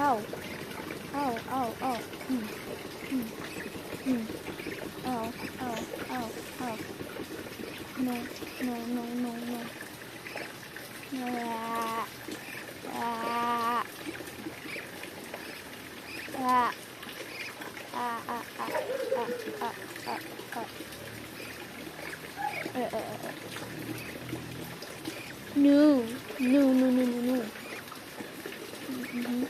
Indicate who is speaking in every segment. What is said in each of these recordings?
Speaker 1: Ow. Ow, ow, ow. Mm, mm, mm. Ow, ow, ow, ow. No, no, no, no, no. Ah, ah, ah, ah, ah, ah, ah, ah, ah, ah. No, no, no, no, no, no. Mm-hmm.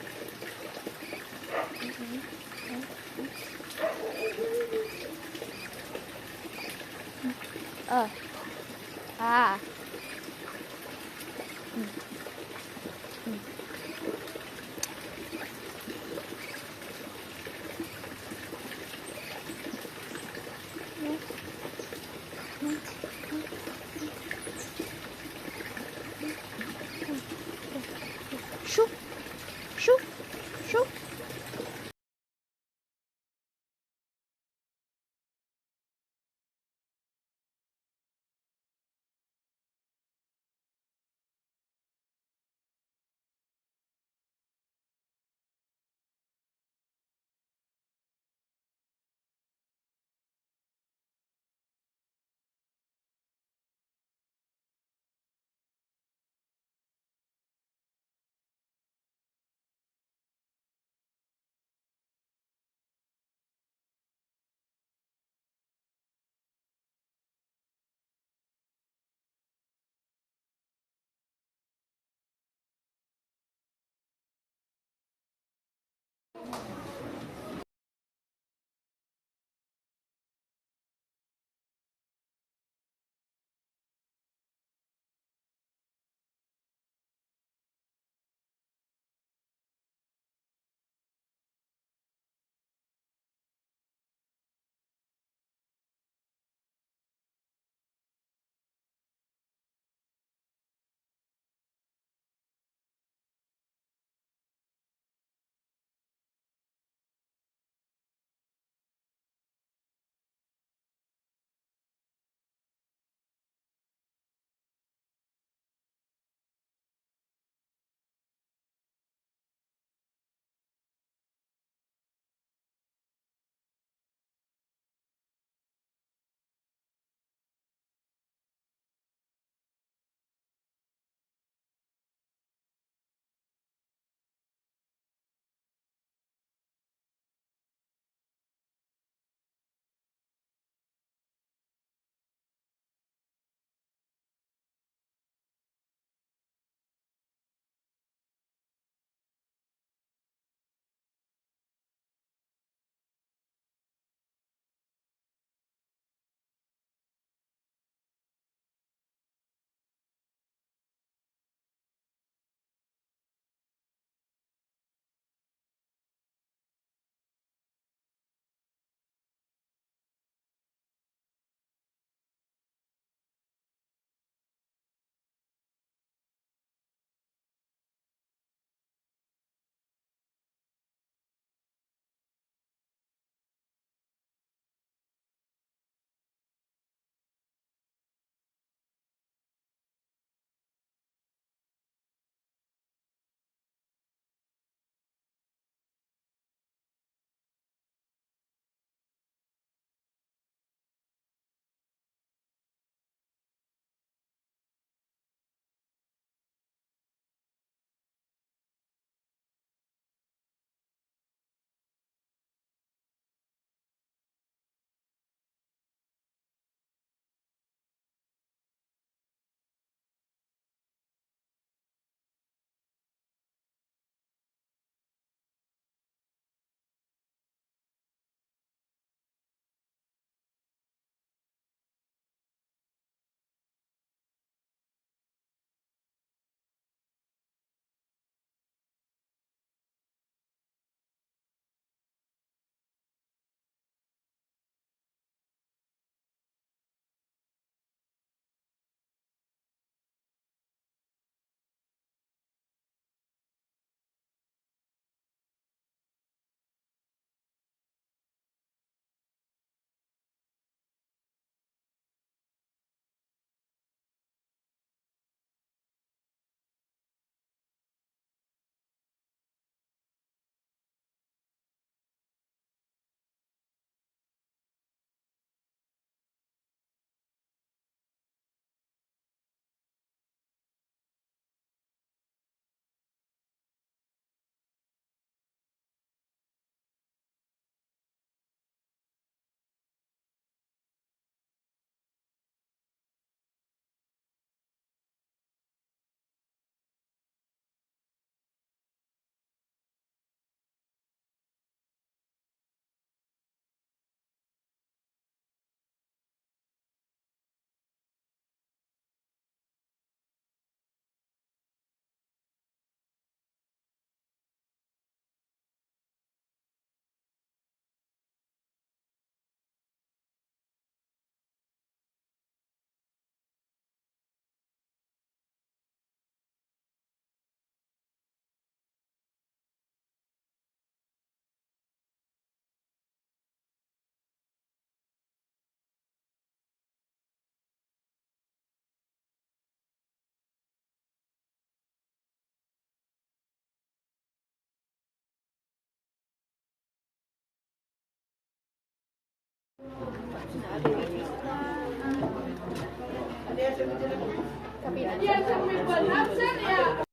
Speaker 1: Uh, ah. Mm, mm. No, no, no. Shoo, shoo, shoo.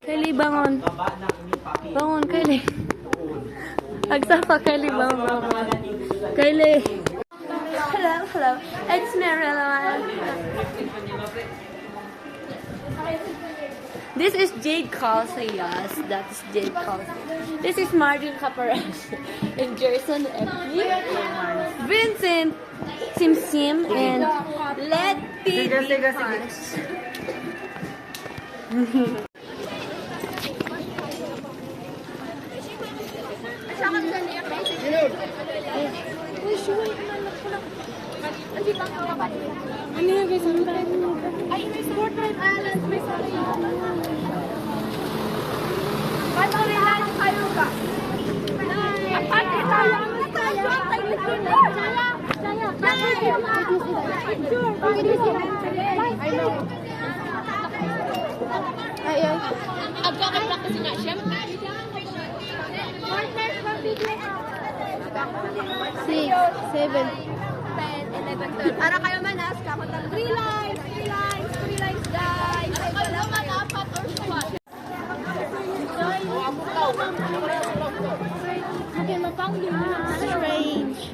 Speaker 1: Kylie, bangon. Bangon, Kylie. Agsapa, Kylie, bangon. Kylie. Hello, hello. It's Marilyn. This is Jade Casillas. That's Jade Casillas. This is Martin Caparas and Jerson Effie, Vincent Sim Sim, and Letty. Ano yung guys? Ay, may Fortnite Island. May ba't ang rihalang kayo ka? At tayo ang tayo. Ay, ay. Agkakit kasi na siya. 6, 7, 10, 11, 12. Ara kayo manas, kakotang 3 lines, guys. Ay, wala man, 4 or 5. Okay, mapangin mo. Strange.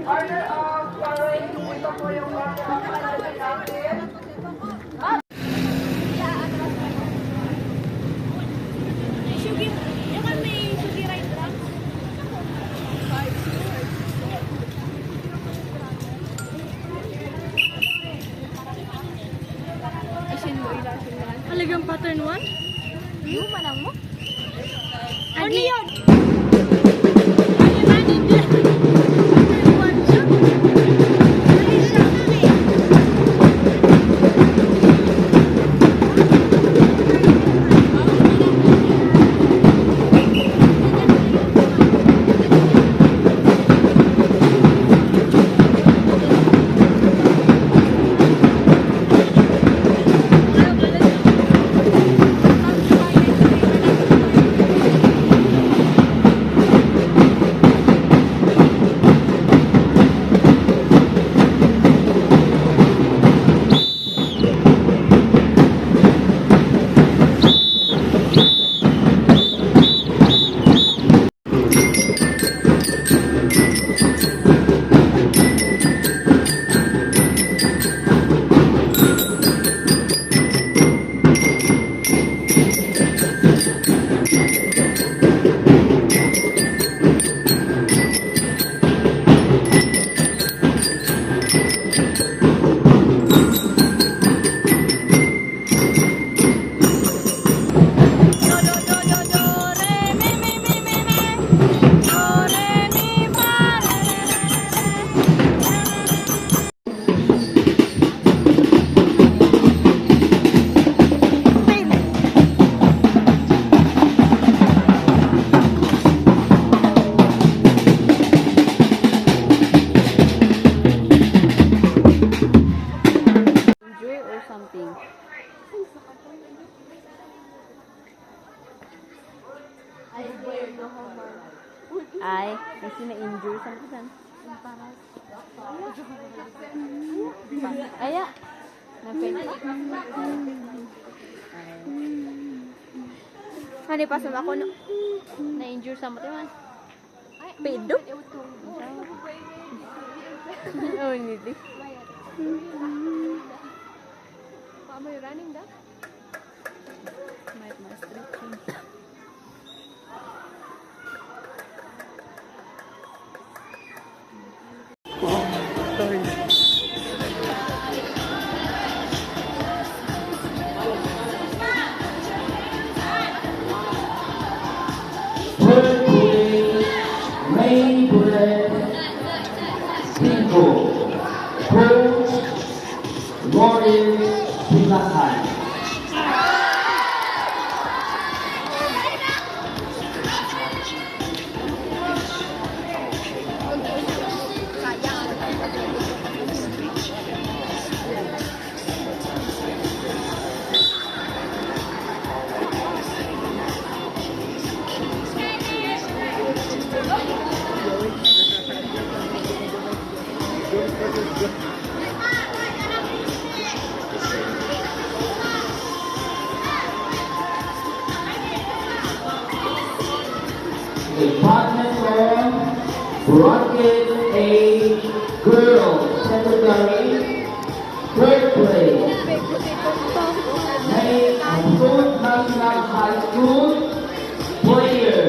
Speaker 2: Order of following, ito po yung
Speaker 1: Talagang pattern 1? Yung manang mo? Ano yun? Ay, kasi na-injure sa mga Aya. Hani pa sa ako na-injure sa mga man. Pedo? Oh, niti. Am I running that? Might stretching.
Speaker 3: a partner from Rocket Age Girls Secondary, third place. May Abdul National High School player,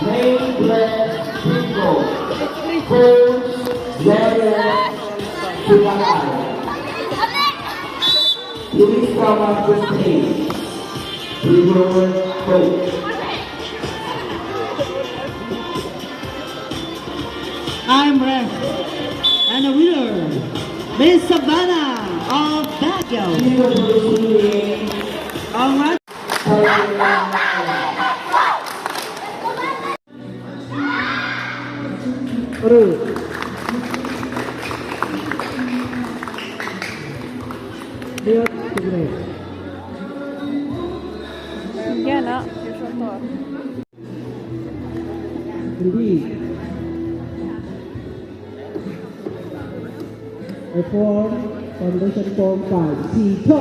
Speaker 3: May Bless Pico, Coach Jared Subanay. Please come up to stage. We will coach.
Speaker 4: I'm Rex, and the winner, Miss Savannah of Baguio.
Speaker 3: We will be receiving
Speaker 4: All right. Ruth. Lihat, segera.
Speaker 1: Yan na.
Speaker 4: Hindi. Form, Foundation Form 5. Sito.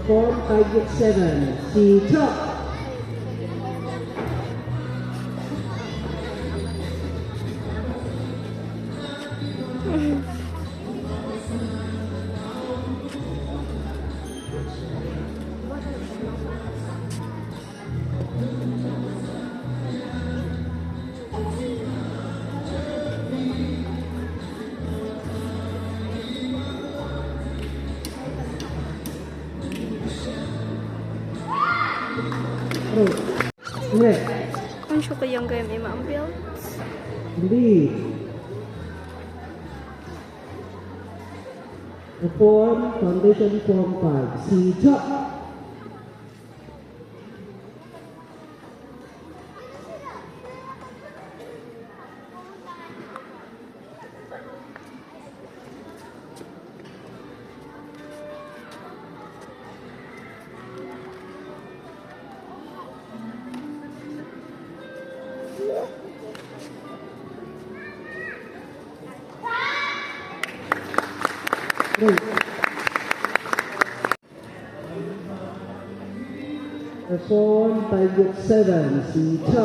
Speaker 4: Form 5-7. Sito. Hindi.
Speaker 1: Ang syuko yung game ay maambil.
Speaker 4: Hindi. Form, Foundation Form 5. Sito. Form 5-7. Sito.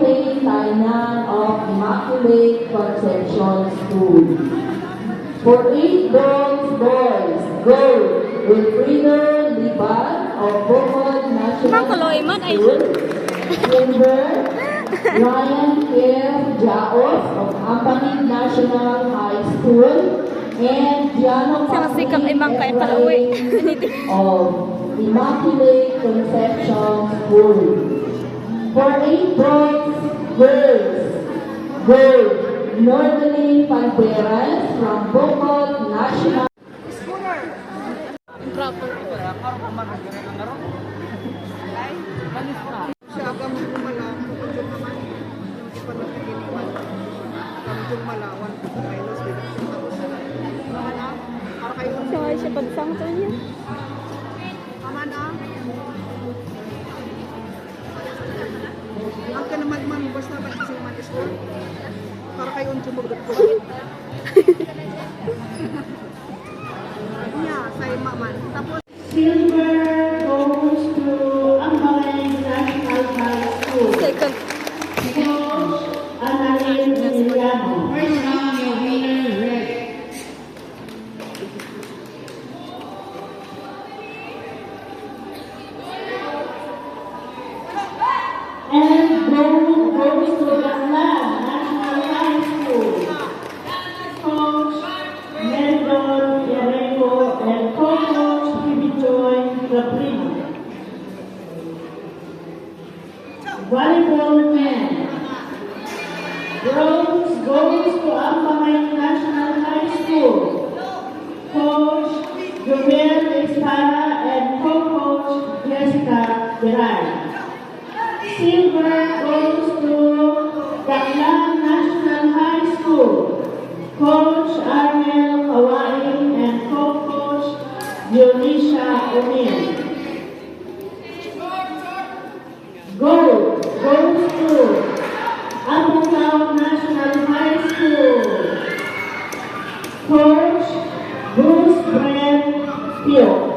Speaker 2: Saint Tainan of Immaculate Conception School. For 8 bronze boys, gold, Wilfredo Liban of Bocod National
Speaker 1: Mang kaloy man ay-
Speaker 2: School. Silver, Ryan F. Jaos of Ampanig National High School. And Giano
Speaker 1: Sa sikap ay mang kay
Speaker 2: Ephraim
Speaker 1: palawi.
Speaker 2: of Immaculate Conception School. For 8 bronze girls, gold, Northerly Panteras from Bocod National.
Speaker 1: Proper.
Speaker 5: Siya agam kumala, kung naman, hindi pa nagkikiniwan. Kung malawan, minus, tapos na. Para kayo,
Speaker 1: Sa siya pagsangto niya.
Speaker 5: tama na. Ang ka naman man, basta ba kasi mag-school? Para kayo ang sumugot ko. Niya, sa ima man. Tapos,
Speaker 2: Silver goes to Ampanig National High School.
Speaker 1: Second.
Speaker 2: Coach Annalyn Emiliano.
Speaker 4: First round, your winner, Rex.
Speaker 2: And gold
Speaker 6: goes to Banglan National High School. Coach Meldon Ereco and co-coach Kibijoy Caprino. Volleyball men. Bronze goes to Ampamay National High School. Coach Joel Espada and co-coach Jessica Geray. Silver goes to Banglan National High School. Coach Arnel Kawain and co-coach Dionisha O'Neill. Gold goes to Apatow National High School. Coach Bruce Brent Pio.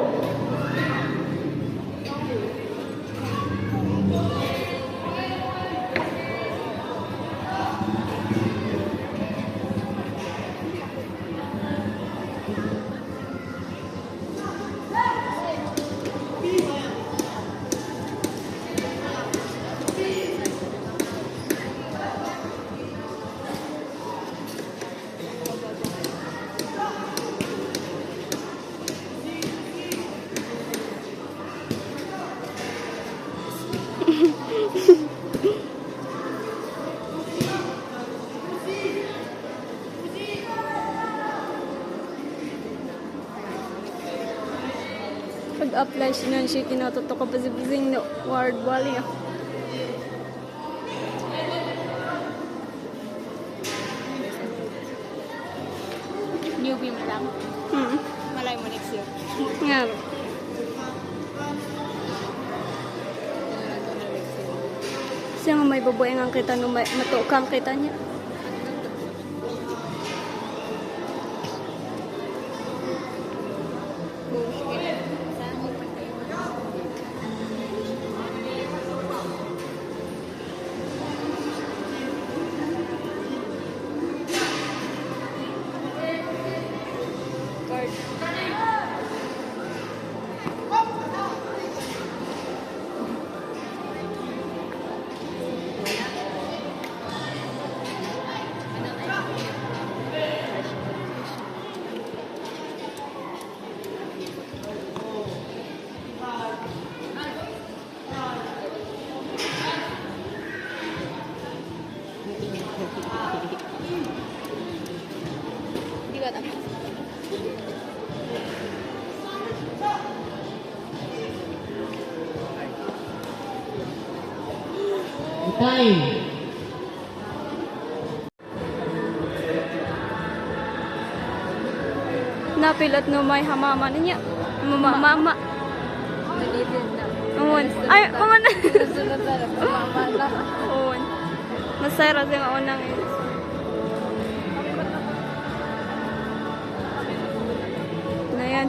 Speaker 1: Pag-apply siya nun siya kinatuto ka pasibising na ward wali ah.
Speaker 2: Newbie mo lang. Malay mo next year.
Speaker 1: Nga. Siya nga may babuhay nga kita no matukang kita niya.
Speaker 2: Di ba tapos?
Speaker 6: Time.
Speaker 1: Napilat no may hamama niya. Mama.
Speaker 2: Nalilin na.
Speaker 1: Uwan. Ay, uwan.
Speaker 2: Sunod na lang. Mama na.
Speaker 1: Uwan. Masaya siya nga unang na yan.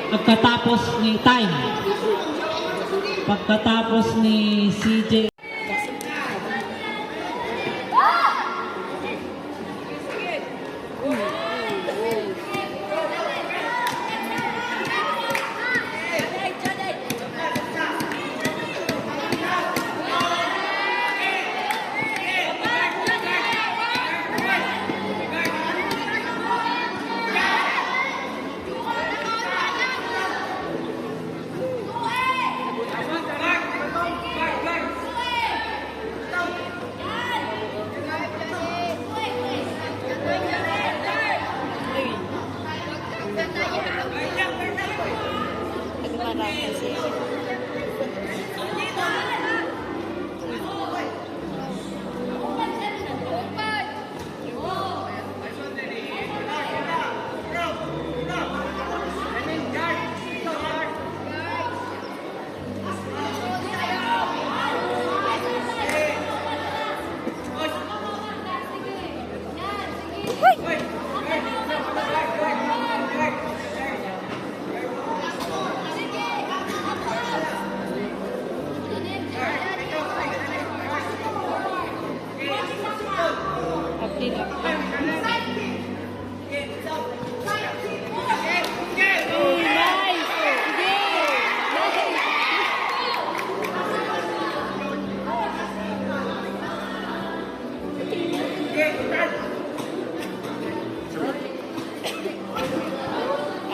Speaker 6: Pagkatapos ni time. Pagkatapos ni CJ.
Speaker 1: Nagmaraw kasi.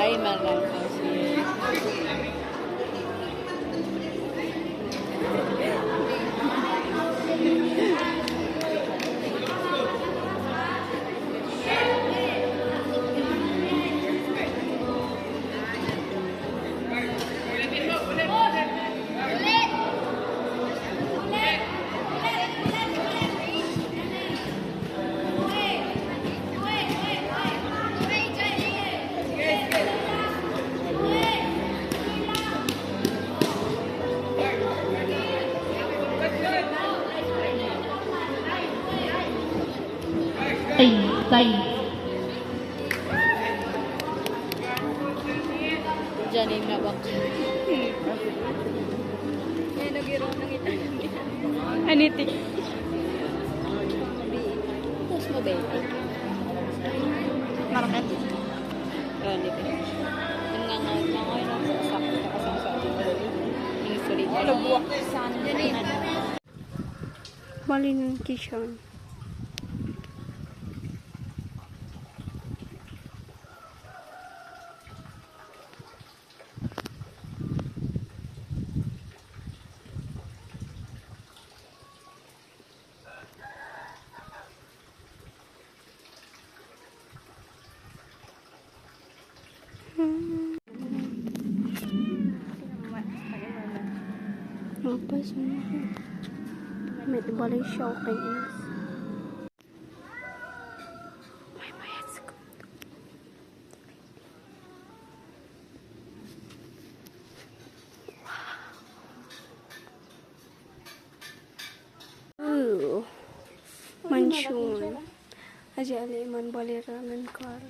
Speaker 1: Ay, marang kasi.
Speaker 6: Time.
Speaker 1: Diyan na bak.
Speaker 2: May nagiro ng ita. Aniti.
Speaker 1: Tapos mo, baby.
Speaker 2: Market.
Speaker 1: Gani ba? Yung nga lang sa sakto kasama sa atin. Yung sulit.
Speaker 2: Ano buwak saan din eh.
Speaker 7: Balin Kishon. Apa sih? Met balay shocking is. My head's good. Ooh. Mansion. Aja ali man balay ramen kar.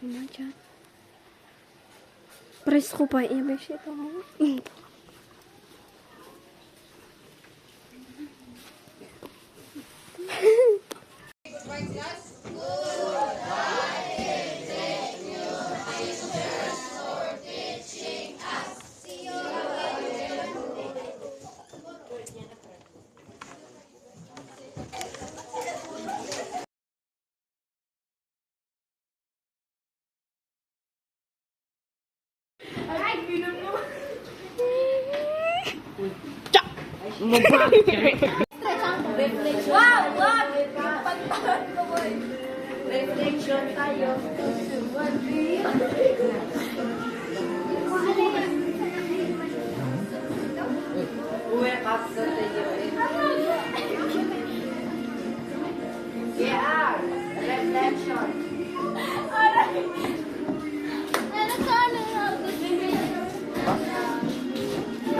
Speaker 7: Imagine. Press ko pa i-wish ito.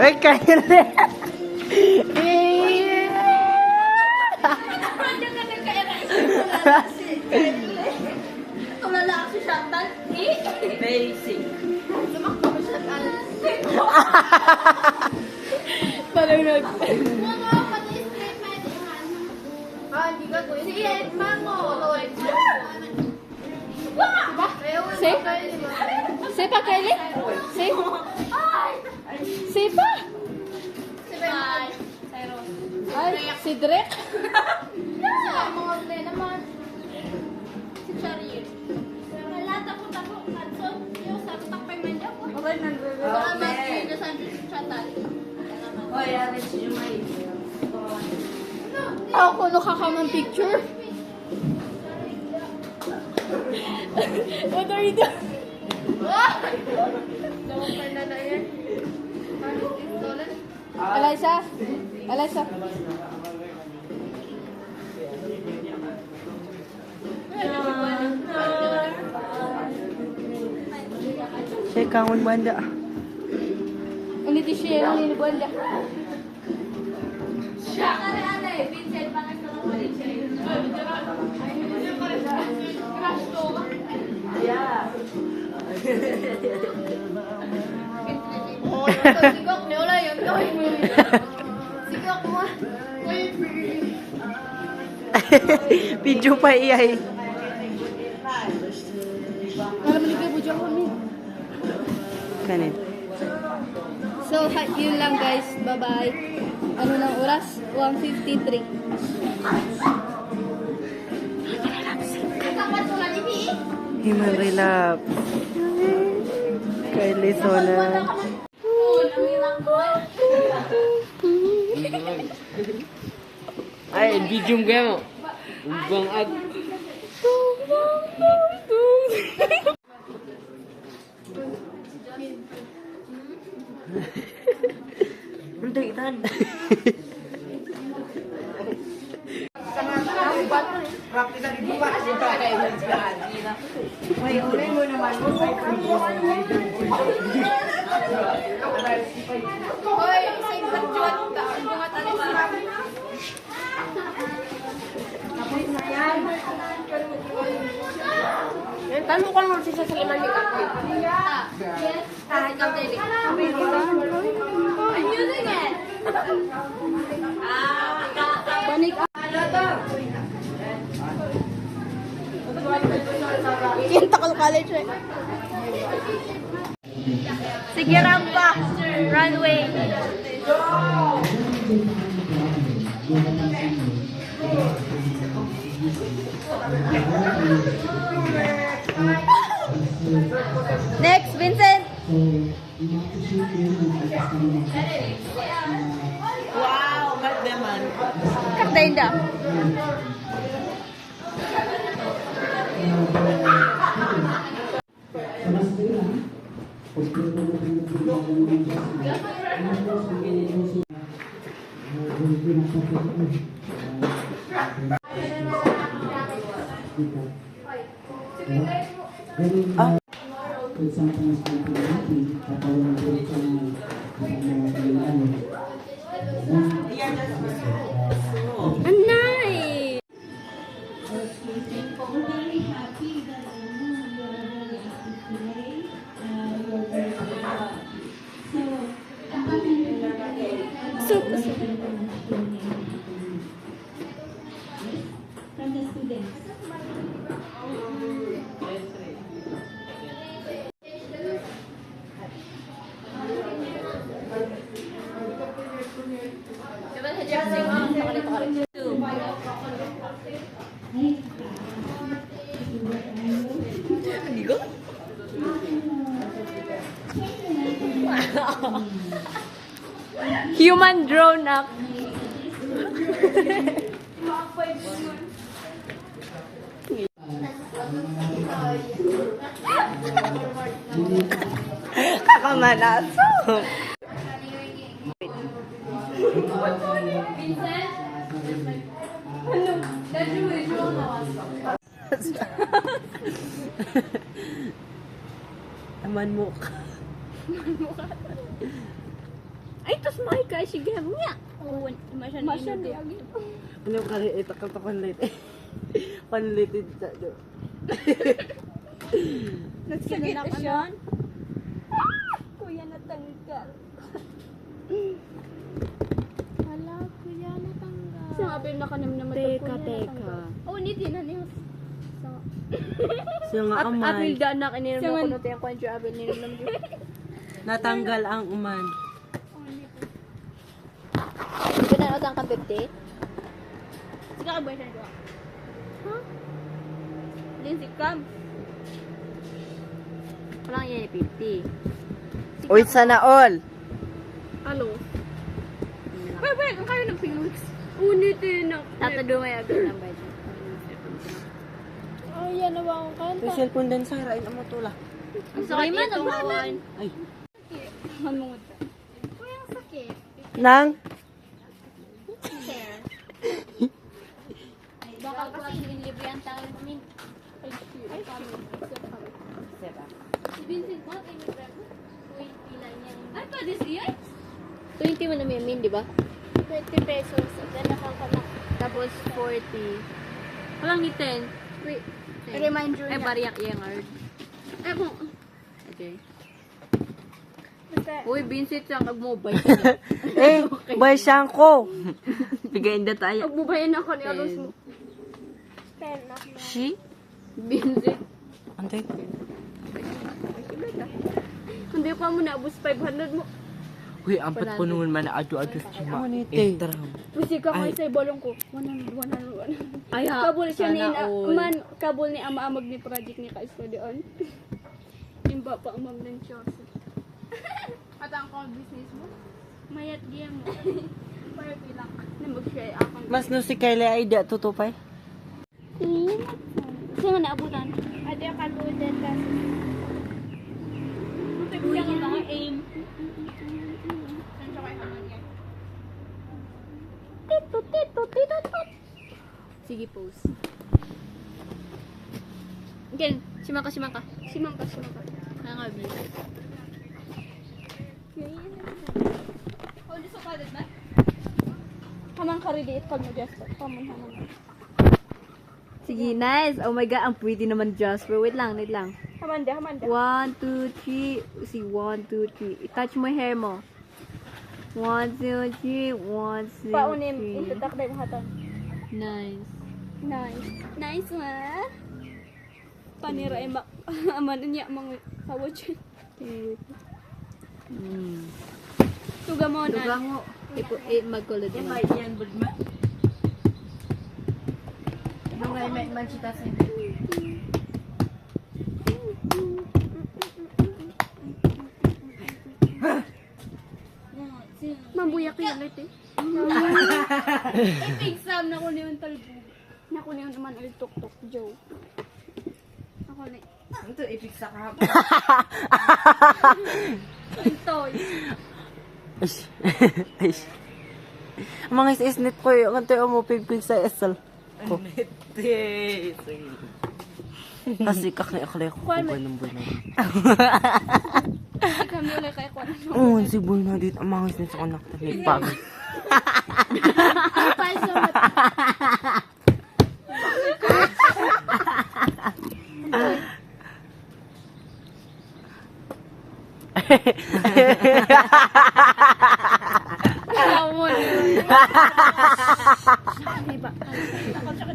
Speaker 5: Ay, kaya na.
Speaker 2: Tulala ako si Chantal.
Speaker 1: Basic.
Speaker 7: Parang nag... Say? Say pa, Kylie? Say? Say pa? Ay, si Drek?
Speaker 1: Hoy, alis yung may...
Speaker 7: Ako, nakakamang picture. What are you doing? Eliza? Eliza?
Speaker 1: Saya kangen banda.
Speaker 7: Hindi di siya yung nilibanda.
Speaker 1: Video pa iyay.
Speaker 7: Alam mo ni Kuya Bujang kami.
Speaker 1: Kanin.
Speaker 7: So, yun lang guys. Bye-bye. Ano ng oras? 1:53.
Speaker 1: Human relapse. Kylie Sona. Ay, video mo mo. Bang ag. Udah itan. Talo ka naman siya sa liman ni Kapit. Ikaw din. I'm using it.
Speaker 7: Panik. Kinta ka college eh.
Speaker 1: Sige, rampa. Runway. Next, Vincent. Wow, ba't naman?
Speaker 7: Kakdainda. Anay!
Speaker 1: Human drone up. Kakamanaso. Aman mo ka.
Speaker 7: Ay, tas may kay sige niya.
Speaker 2: Oo,
Speaker 7: Masya di agi.
Speaker 1: Ano ka rin? Ito ka pa panlit. Panlitin sa do.
Speaker 2: Nagsakit na siya.
Speaker 7: Kuya natanggal.
Speaker 2: Hala, kuya, natanggal.
Speaker 7: Sabi na kanim naman.
Speaker 1: Teka.
Speaker 2: Oh, hindi na niya.
Speaker 6: Siya nga
Speaker 1: Apil
Speaker 6: amay.
Speaker 1: danak, ininom
Speaker 2: Siya
Speaker 1: ko
Speaker 2: man-
Speaker 1: na tayong kwancho, apil, ininom naman dyan.
Speaker 6: Natanggal ang uman.
Speaker 1: Ito na utang ka 50?
Speaker 2: Sige ka boyfriend ko. Huh? Lindsay, come.
Speaker 1: Walang yan, 50.
Speaker 6: Uy, sana all.
Speaker 2: Alo. Wait, ang kayo ng Phoenix.
Speaker 7: Unitin ako.
Speaker 1: Tatado may agad ng budget.
Speaker 2: Oh, yan na ba akong kanta?
Speaker 6: Yung cellphone din sa hirain ang mutula.
Speaker 1: Ang sakit man, ang bawan.
Speaker 6: Ay.
Speaker 2: Manungod ka. Kuya, ang sakit.
Speaker 6: Nang?
Speaker 2: Share.
Speaker 1: Baka kasi libre ang tao namin.
Speaker 2: Ay, kami.
Speaker 1: Si Vincent mo, ay libre ako. 20 lang yan. Ay, pwede siya? 20 mo namin yamin, di ba?
Speaker 2: 20 pesos. Then nakakanak.
Speaker 1: Tapos 40. Walang ni 10.
Speaker 2: Wait. Reminder
Speaker 1: Ay,
Speaker 2: niya.
Speaker 1: bariyak yung art.
Speaker 2: Eh, kung...
Speaker 1: Okay.
Speaker 2: Basta...
Speaker 1: Uy, Vincent, saan kag-mobile?
Speaker 6: Eh, bay siyang ko.
Speaker 1: Bigayin na tayo.
Speaker 2: Magbubayan ako ni Alos mo. 10 na.
Speaker 6: Si?
Speaker 1: Vincent.
Speaker 6: Antay.
Speaker 2: Hindi pa mo naabos 500 mo.
Speaker 6: Uy, ampat po naman man adu-adu sa chima. Extra.
Speaker 2: Pusi ka
Speaker 6: Ay.
Speaker 2: kayo sa bolong ko. 100.
Speaker 1: Ay, ha.
Speaker 2: Kabul siya ni
Speaker 1: Sana all.
Speaker 2: kabul ni ama-amag ni project ni Kaisko doon. Imba pa amag ng Diyos. At ang kong business mo? Mayat diyan mo. Para bilang na mag-share akong.
Speaker 6: Mas no si Kylie ay di tutupay.
Speaker 2: Saan nga naabutan? Ate, akaludan kasi. Uy, yan mga aim. Saan siya kayo haman yan? Tito.
Speaker 1: Sige, pose. Again, simaka.
Speaker 2: Simangka.
Speaker 1: Nangabi.
Speaker 2: Oh, gusto ka din ba? Hamang kariliit pag mo-gesture. Hamang.
Speaker 1: Sige, nice. Oh my God, ang pretty naman, Jasper. Wait lang.
Speaker 2: Hamanda.
Speaker 1: 1, 2, 3. See, 1, 2, 3. I-touch mo hair mo. 1, 2, 3. 1, 2, 3.
Speaker 2: Paunim, itutak na yung hatan.
Speaker 1: Nice.
Speaker 2: Nice ma. Panira ay aman niya mga kawad siya. Tuga mo na.
Speaker 1: Duga mo. Magkulod mo.
Speaker 6: yan, budma.
Speaker 1: May manchita sa
Speaker 2: Mambuyak yung ulit eh. Exam na ko na yung talbog. Na ko na yung naman ulit tuk-tuk, Joe. Ako na.
Speaker 6: Ito, ipik sa kahap.
Speaker 2: Toy.
Speaker 6: Ay. Ang mga is-isnit ko yung kanto yung umupigpig sa SL ko. Kasi kakaya-kalaya ko ba ng buwan.
Speaker 2: Kami ulit kayo ko.
Speaker 6: Oo, si Boy na dito. Ang mga is-isnit sa anak na nagpag.
Speaker 2: Ang paisa mo.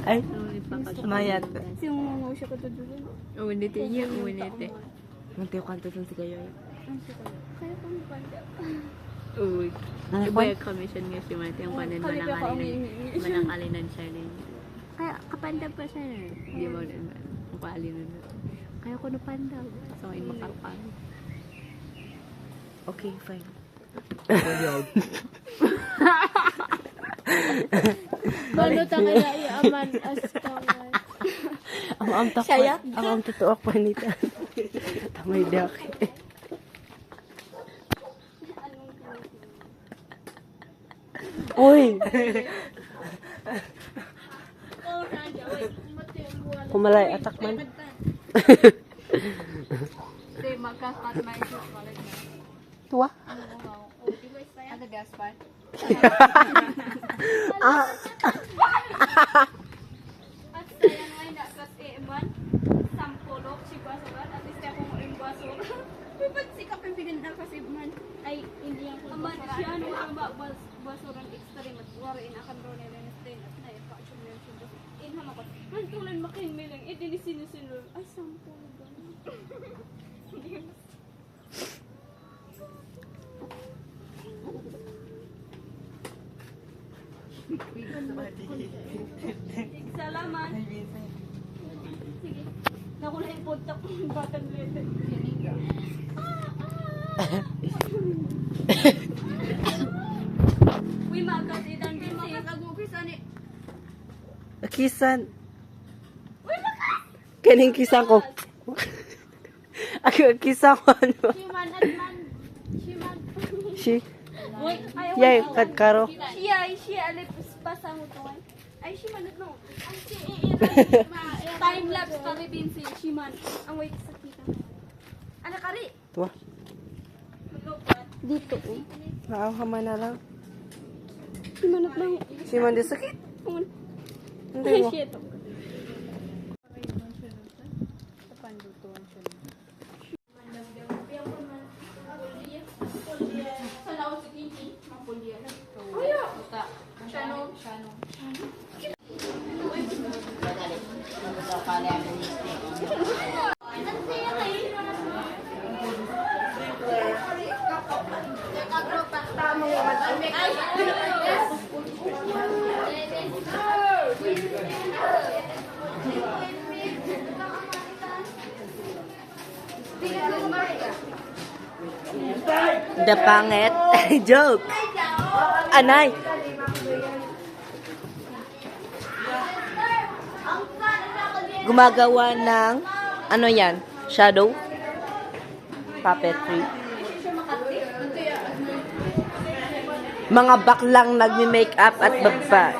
Speaker 6: Ay, mayat.
Speaker 2: Simungaw siya ko doon.
Speaker 1: Umunite niya, umunite.
Speaker 6: Nantiyo kanto dun si kayo.
Speaker 2: Kaya ko mo panda.
Speaker 1: Uy.
Speaker 6: Ano
Speaker 1: Iba
Speaker 6: ba?
Speaker 1: yung commission nga si Mati. Ang kanan
Speaker 2: Kali ka ka
Speaker 1: manang alinan siya rin. Kaya kapanda pa siya na. Hindi mo rin. Ang kaalinan na. Kaya ko na panda. So, ngayon makalpan.
Speaker 6: Okay, fine.
Speaker 2: Balo tanga na iaman as kawan.
Speaker 6: Ang takot. Ang totoo pa nito. Tamay dak. Uy! Kumalay atak man.
Speaker 2: Hindi, magkakat na ito.
Speaker 6: Tuwa?
Speaker 2: Ano Gaspar? At saya ngayon na kas eman, sampulok, si Basaban, at least akong basura. Dapat sikap yung pinanda kasi man. Ay, hindi ang full basura. Man, siya ano ang basurang extreme at wari na akan ron nila na stain at na ipa-action yung sundo. Inham ako. Man, tulan makin milang. Eh, dili sinusunod. Ay, sampo. Salamat. Sige. Naku na yung punta ko yung batang letter. Uy, magkasidan din siya. Magkagupisan eh.
Speaker 6: Kisan. Kaning kisan ko. Ako kisan ko ano.
Speaker 2: Shiman at man. Shiman.
Speaker 6: Si.
Speaker 2: Uy, ayaw.
Speaker 6: Yay, kadkaro.
Speaker 2: Siya alip pasa mo to. Ay, Shiman at no. Ang time lapse pa rin din si Shiman. Ang wait sa kita. Ano kari?
Speaker 6: Tuwa.
Speaker 7: Dito, oh.
Speaker 6: Naawa na lang.
Speaker 7: Si manok lang.
Speaker 6: Si Mandi sakit. Hindi
Speaker 7: Ay,
Speaker 6: mo.
Speaker 7: shit.
Speaker 6: The pangit. Joke. Anay. Gumagawa ng ano yan? Shadow? Puppetry. Mga baklang nagmi-makeup at babae.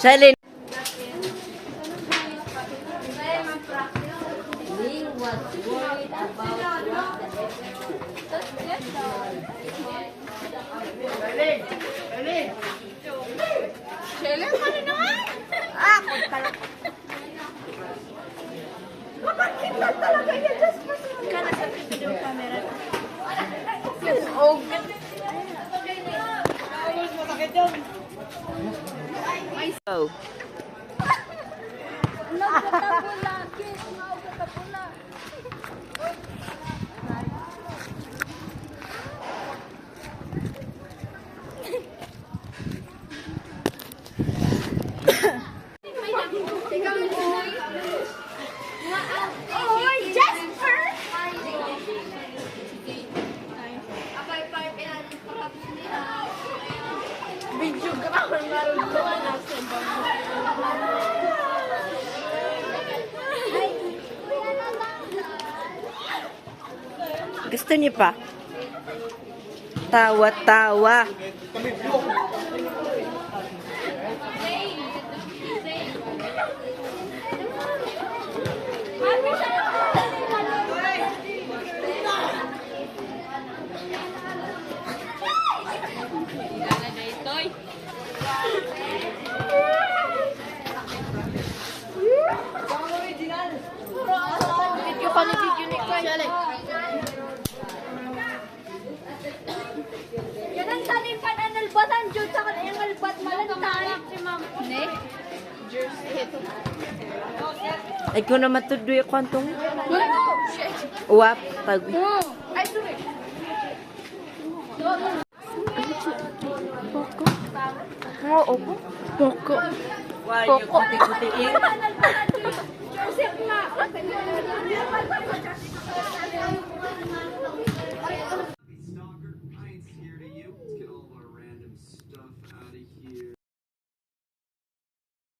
Speaker 6: Shailene. Oh. Gusto niyo pa? Tawa-tawa.
Speaker 2: Yan ang tanin pa na nalbatan dyan sa kanyang albat malantay. Si ma'am. Ne?
Speaker 6: Ay ko na matudoy ako antong. Uwap. Pag...
Speaker 2: Ay, sorry.
Speaker 6: Oo po. Poko. Poko.
Speaker 2: Joseph nga.